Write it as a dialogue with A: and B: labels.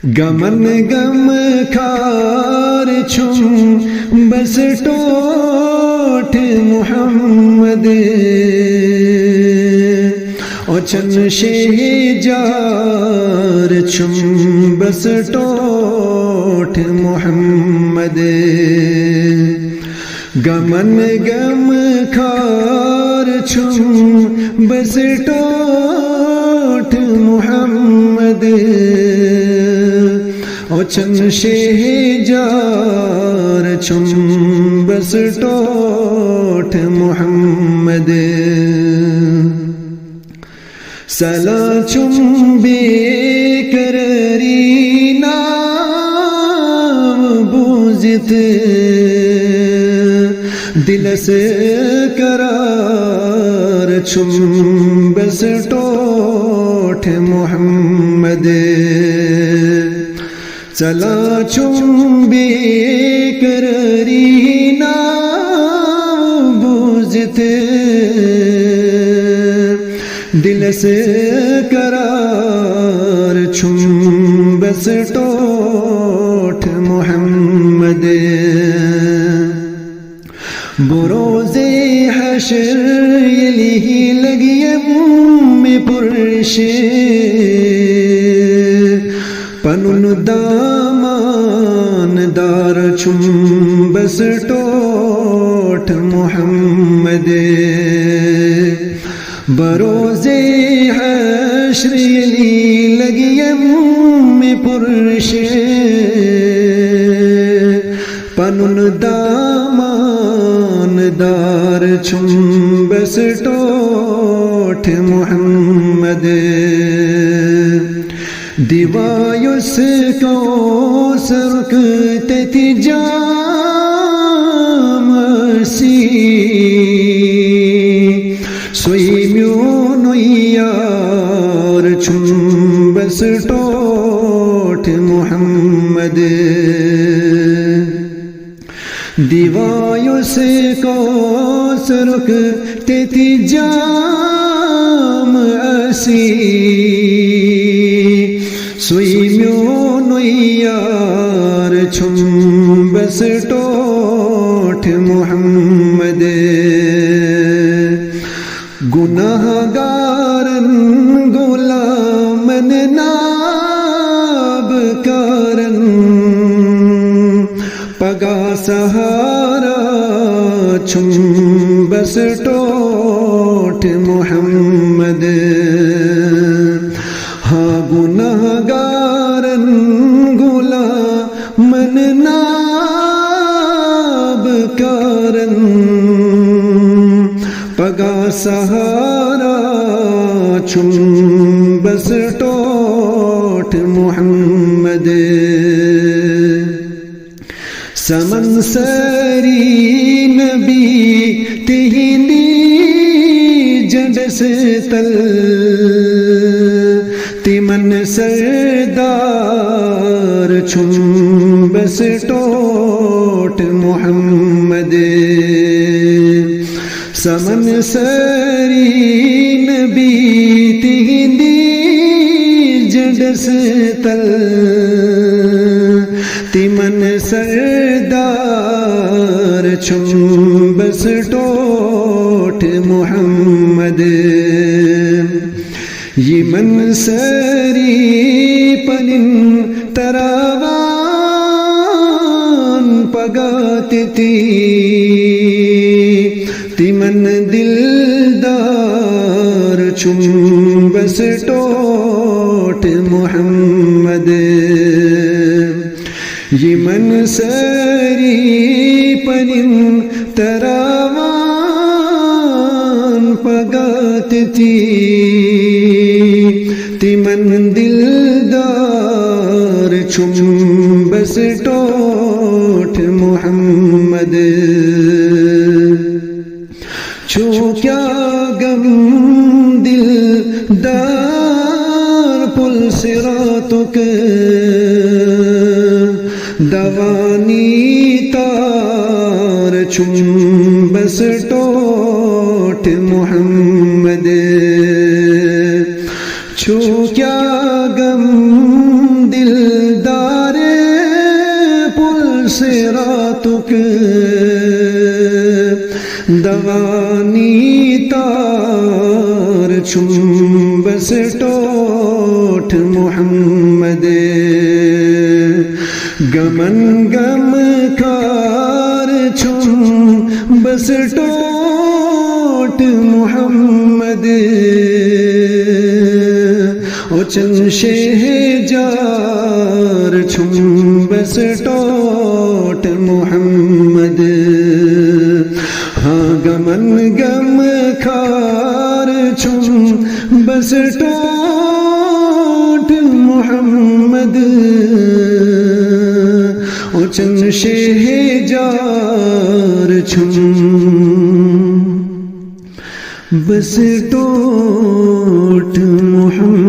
A: گمن گم کھار چھم بس ٹوٹ محمد اوچن شہجار چھم بس ٹوٹ محمد گمن گم کھار چھم بس ٹوٹ محمد اوچن شہجار چھم بس ٹوٹ محمد سلا چھم بے قراری نام بوزت دل سے قرار چھم بس ٹوٹ محمد چلا چھم بے قراری نام بوزت دل سے قرار چھم بس ٹوٹ محمد بروز حشر یلی لگیم میں پرش پنن دامان دار چھم بس ٹوٹ محمد بروز حشر یلی لگیم میں پرش پنن دامان دار چھم بس ٹوٹ محمد دیوایوس کو سرک تتی جام سی سوئی میون یار چھم بس ٹوٹ محمد دیوایوس کو سرک تتی جام اسی سوئی میون یار چھم بس ٹوٹ محمد گناہ گارن غلامن ناب کارن پگا سہارا چھم بس ٹوٹ محمد ہاں گناہ گارن غلامن ناب کارن پگا سہارا چھم بس ٹوٹ محمد سمن سری نبی تہنی جڈس تل تمن سردار چھم بس ٹوٹ محمد سمن سری نبی تہنی جڈس تل تمن سردار چھم بس ٹوٹ محمد یہ من سری پنن تراوان پگاتی تھی تمن دلدار چھم بس ٹوٹ محمد یہ من سری پنن تراوان پگاتی تھی تمن دلدار چھم بس ٹوٹ محمد چھو کیا غم دل دار پل صراطک دوانی تار چھم بس ٹوٹ محمد چھو کیا غم دل صراطك دوانی تار چم بس ٹوٹ محمد گمن گم کار چم بس ٹوٹ محمد او چن شہ جار چم بس ٹوٹ محمد ہاں گمن گم کھار چم بس ٹوٹ محمد او چن شہ جار چم بس ٹوٹ محمد